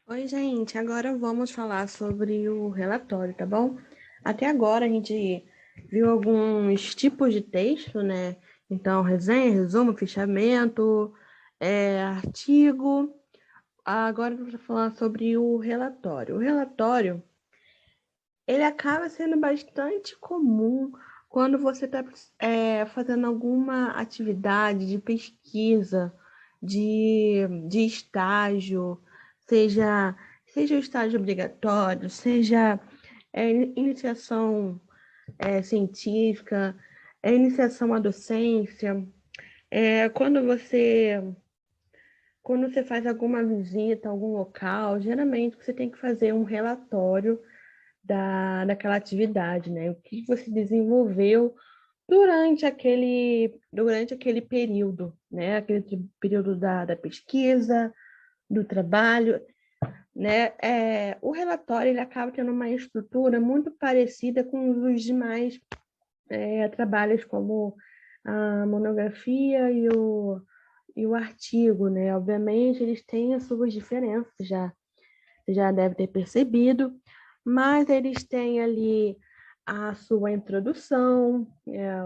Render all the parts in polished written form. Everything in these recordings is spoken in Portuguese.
Oi, gente. Agora vamos falar sobre o relatório, tá bom? Até agora a gente viu alguns tipos de texto, né? Então, resenha, resumo, fichamento, artigo. Agora vamos falar sobre o relatório. O relatório, ele acaba sendo bastante comum quando você está fazendo alguma atividade de pesquisa, de estágio, seja, seja o estágio obrigatório, seja iniciação científica, iniciação à docência. Quando você faz alguma visita a algum local, geralmente você tem que fazer um relatório daquela atividade, né? O que você desenvolveu durante aquele período, né? Aquele período da pesquisa, do trabalho, né? O relatório ele acaba tendo uma estrutura muito parecida com os demais trabalhos, como a monografia e o artigo, né? Obviamente, eles têm as suas diferenças, já deve ter percebido, mas eles têm ali a sua introdução,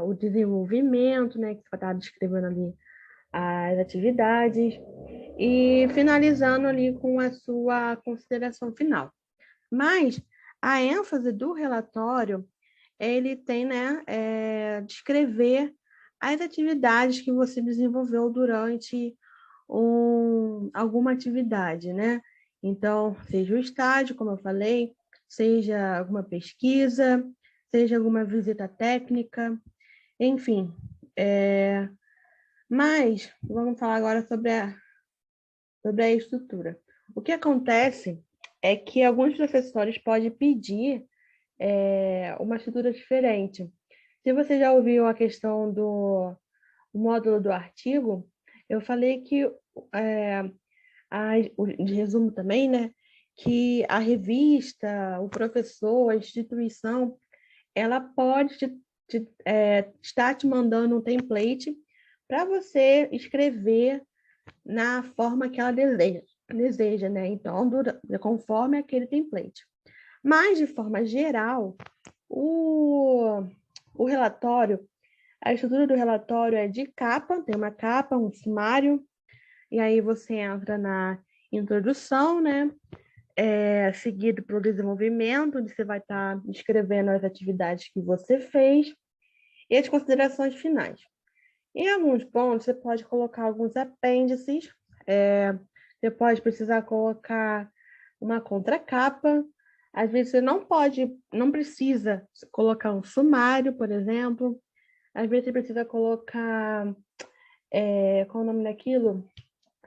o desenvolvimento, né, que você está descrevendo ali as atividades, e finalizando ali com a sua consideração final. Mas a ênfase do relatório, ele tem, né, descrever as atividades que você desenvolveu durante alguma atividade, né? Então, seja o estágio, como eu falei, seja alguma pesquisa, seja alguma visita técnica, enfim. Mas vamos falar agora sobre a estrutura. O que acontece é que alguns professores podem pedir uma estrutura diferente. Se você já ouviu a questão do módulo do artigo, eu falei que é, de resumo também, né? Que a revista, o professor, a instituição, ela pode estar te mandando um template para você escrever na forma que ela deseja, né? Então, conforme aquele template. Mas, de forma geral, o, o relatório, a estrutura do relatório é de capa, tem uma capa, um sumário, e aí você entra na introdução, né? Seguido pelo desenvolvimento, onde você vai estar descrevendo as atividades que você fez e as considerações finais. Em alguns pontos, você pode colocar alguns apêndices, você pode precisar colocar uma contracapa, às vezes você não precisa colocar um sumário, por exemplo, às vezes você precisa colocar, qual é o nome daquilo?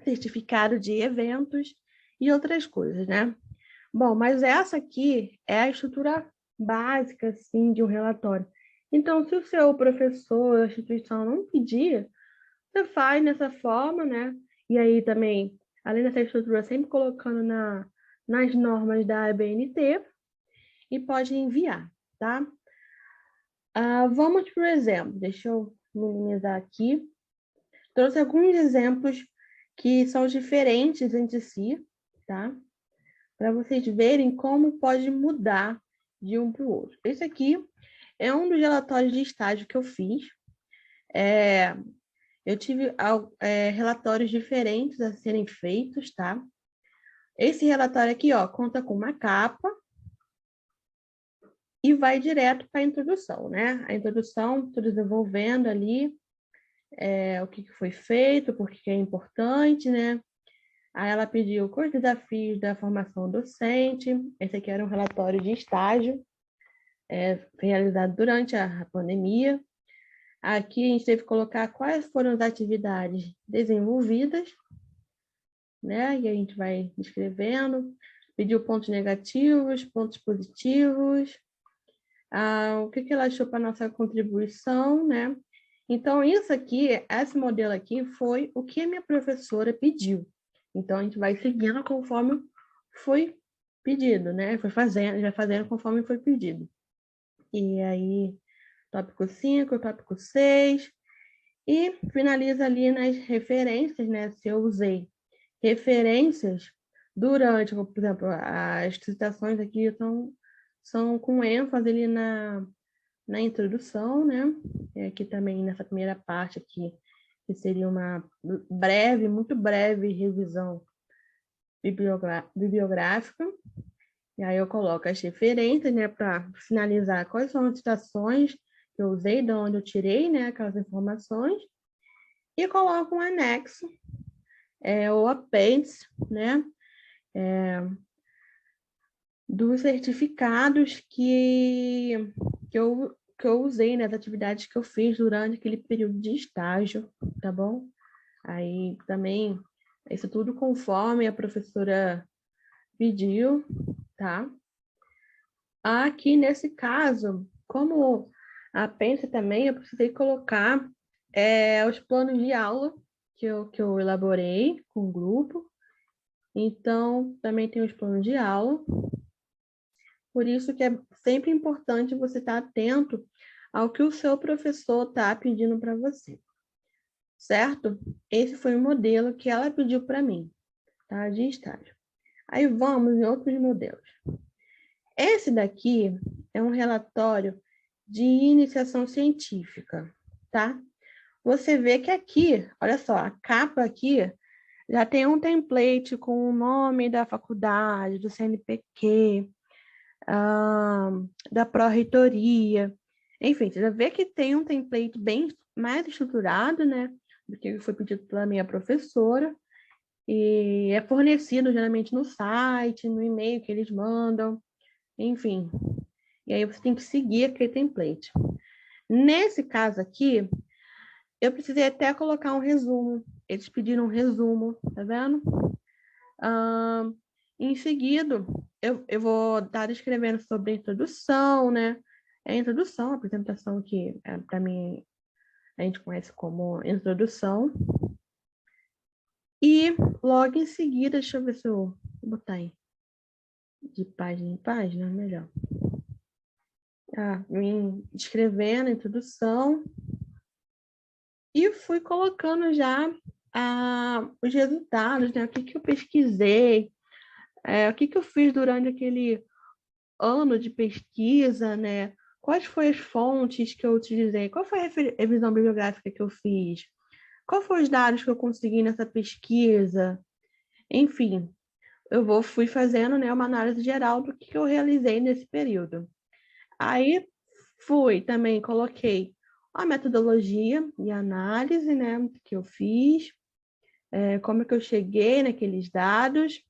Certificado de eventos e outras coisas, né? Bom, mas essa aqui é a estrutura básica, assim, de um relatório. Então, se o seu professor, a instituição não pedir, você faz dessa forma, né? E aí também, além dessa estrutura, sempre colocando nas normas da ABNT e pode enviar, tá? Vamos para o exemplo. Deixa eu minimizar aqui. Trouxe alguns exemplos que são diferentes entre si, tá? Para vocês verem como pode mudar de um para o outro. Esse aqui é um dos relatórios de estágio que eu fiz. Eu tive relatórios diferentes a serem feitos, tá? Esse relatório aqui, ó, conta com uma capa e vai direto para a introdução, né? A introdução, estou desenvolvendo ali o que foi feito, por que é importante, né? Aí ela pediu quais desafios da formação docente. Esse aqui era um relatório de estágio, realizado durante a pandemia. Aqui a gente teve que colocar quais foram as atividades desenvolvidas, né? E a gente vai descrevendo. Pediu pontos negativos, pontos positivos, o que ela achou para a nossa contribuição, né? Então, isso aqui, esse modelo aqui foi o que a minha professora pediu. Então, a gente vai seguindo conforme foi pedido, né? Já fazendo conforme foi pedido. E aí, tópico 5, tópico 6, e finaliza ali nas referências, né? Se eu usei referências durante, por exemplo, as citações aqui são com ênfase ali na introdução, né? Aqui também nessa primeira parte aqui, que seria uma breve, muito breve revisão bibliográfica. E aí eu coloco as referências, né, para finalizar quais são as citações que eu usei, de onde eu tirei, né, aquelas informações, e coloco um anexo, ou apêndice, né, dos certificados que eu usei nas atividades que eu fiz durante aquele período de estágio, tá bom? Aí também, isso tudo conforme a professora pediu, tá? Aqui nesse caso, como a Pense também, eu precisei colocar os planos de aula que eu elaborei com o grupo. Então, também tem os planos de aula. Por isso que é sempre importante você estar atento ao que o seu professor está pedindo para você, certo? Esse foi o modelo que ela pediu para mim, tá? De estágio. Aí vamos em outros modelos. Esse daqui é um relatório de iniciação científica, tá? Você vê que aqui, olha só, a capa aqui já tem um template com o nome da faculdade, do CNPq, da pró-reitoria. Enfim, você já vê que tem um template bem mais estruturado, né? Do que foi pedido pela minha professora. E é fornecido geralmente no site, no e-mail que eles mandam, enfim. E aí você tem que seguir aquele template. Nesse caso aqui, eu precisei até colocar um resumo. Eles pediram um resumo, tá vendo? Em seguida, eu vou estar escrevendo sobre a introdução, né? É a introdução, a apresentação que, para mim, a gente conhece como introdução. E logo em seguida, deixa eu ver se eu vou botar aí de página em página, melhor. Vim escrevendo a introdução e fui colocando já os resultados, né? O que eu pesquisei, o que eu fiz durante aquele ano de pesquisa, né? Quais foram as fontes que eu utilizei? Qual foi a revisão bibliográfica que eu fiz? Quais foram os dados que eu consegui nessa pesquisa? Enfim, fui fazendo, né, uma análise geral do que eu realizei nesse período. Aí também coloquei a metodologia e análise, né, que eu fiz, como é que eu cheguei naqueles dados,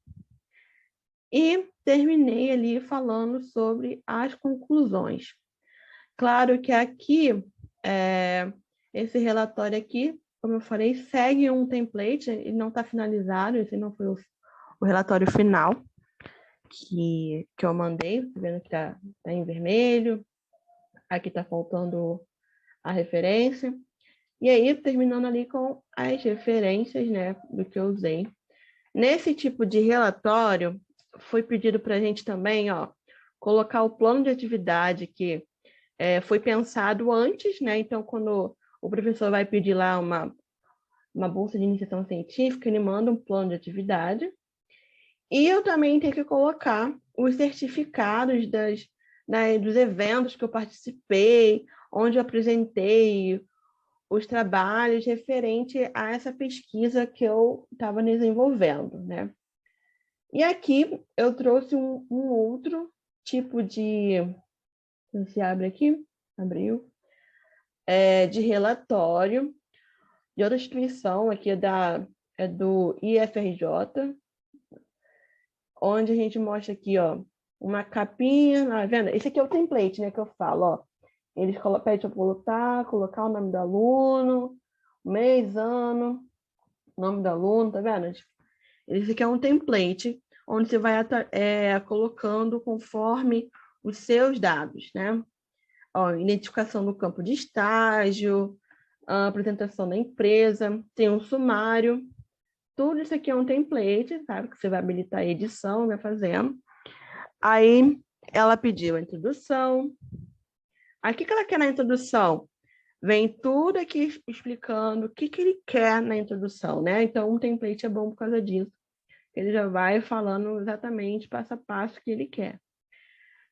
e terminei ali falando sobre as conclusões. Claro que aqui, esse relatório aqui, como eu falei, segue um template, ele não está finalizado, esse não foi o relatório final que eu mandei, tá vendo que tá em vermelho, aqui está faltando a referência. E aí, terminando ali com as referências, né, do que eu usei. Nesse tipo de relatório, foi pedido para a gente também, colocar o plano de atividade que foi pensado antes, né? Então, quando o professor vai pedir lá uma bolsa de iniciação científica, ele manda um plano de atividade. E eu também tenho que colocar os certificados dos eventos que eu participei, onde eu apresentei os trabalhos referente a essa pesquisa que eu estava desenvolvendo, né? E aqui eu trouxe um outro tipo de... Se abre aqui, abriu, de relatório de outra instituição, aqui é do IFRJ, onde a gente mostra aqui, uma capinha, tá vendo? Esse aqui é o template, né, que eu falo, ó. Eles pedem para colocar o nome do aluno, mês, ano, nome do aluno, tá vendo? Esse aqui é um template, onde você vai colocando conforme os seus dados, né? Identificação do campo de estágio, a apresentação da empresa, tem um sumário, tudo isso aqui é um template, sabe? Que você vai habilitar a edição, vai fazendo. Aí ela pediu a introdução. Aí o que ela quer na introdução? Vem tudo aqui explicando o que ele quer na introdução, né? Então, um template é bom por causa disso. Ele já vai falando exatamente passo a passo que ele quer.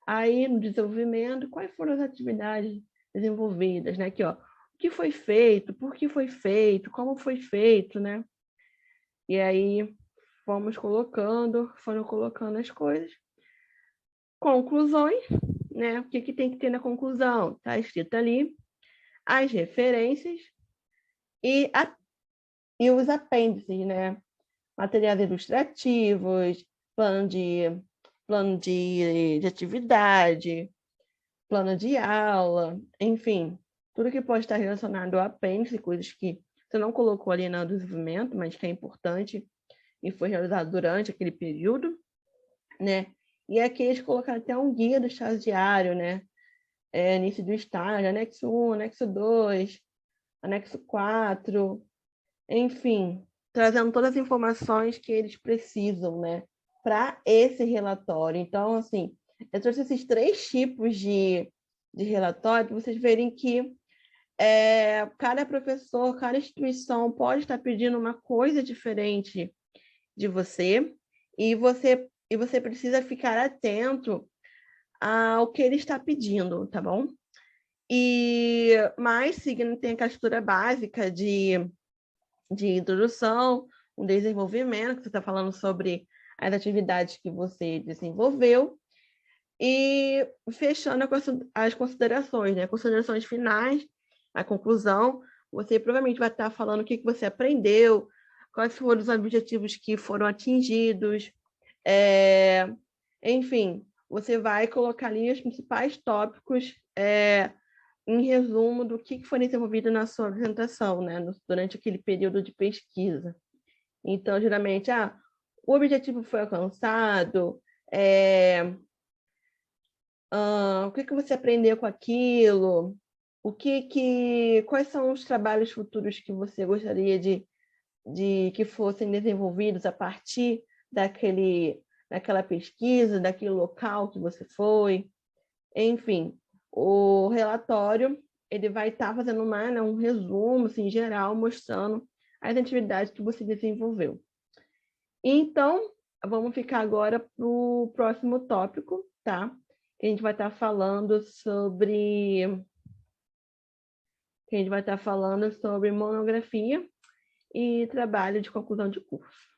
Aí, no desenvolvimento, quais foram as atividades desenvolvidas, né? Aqui, ó, o que foi feito, por que foi feito, como foi feito, né? E aí, foram colocando as coisas. Conclusões, né? O que tem que ter na conclusão? Está escrito ali as referências e os apêndices, né? Materiais ilustrativos, plano de, plano de atividade, plano de aula, enfim, tudo que pode estar relacionado ao apêndice, coisas que você não colocou ali no desenvolvimento, mas que é importante e foi realizado durante aquele período, né? E aqui eles colocaram até um guia do estagiário, né? Início do estágio, anexo 1, anexo 2, anexo 4, enfim, trazendo todas as informações que eles precisam, né, para esse relatório. Então, assim, eu trouxe esses 3 tipos de relatório para vocês verem que cada professor, cada instituição pode estar pedindo uma coisa diferente de você e você precisa ficar atento ao que ele está pedindo, tá bom? Mas seguindo tem a estrutura básica de introdução, um desenvolvimento, que você está falando sobre as atividades que você desenvolveu, e fechando as considerações, né? Considerações finais, a conclusão, você provavelmente vai estar falando o que você aprendeu, quais foram os objetivos que foram atingidos, enfim, você vai colocar ali os principais tópicos em resumo do que foi desenvolvido na sua apresentação, né, durante aquele período de pesquisa. Então, geralmente, o objetivo foi alcançado, o que você aprendeu com aquilo, quais são os trabalhos futuros que você gostaria de que fossem desenvolvidos a partir daquela pesquisa, daquele local que você foi, enfim, o relatório ele vai estar fazendo um resumo assim, geral, mostrando as atividades que você desenvolveu. Então, vamos ficar agora para o próximo tópico, tá? Que a gente vai estar falando sobre monografia e trabalho de conclusão de curso.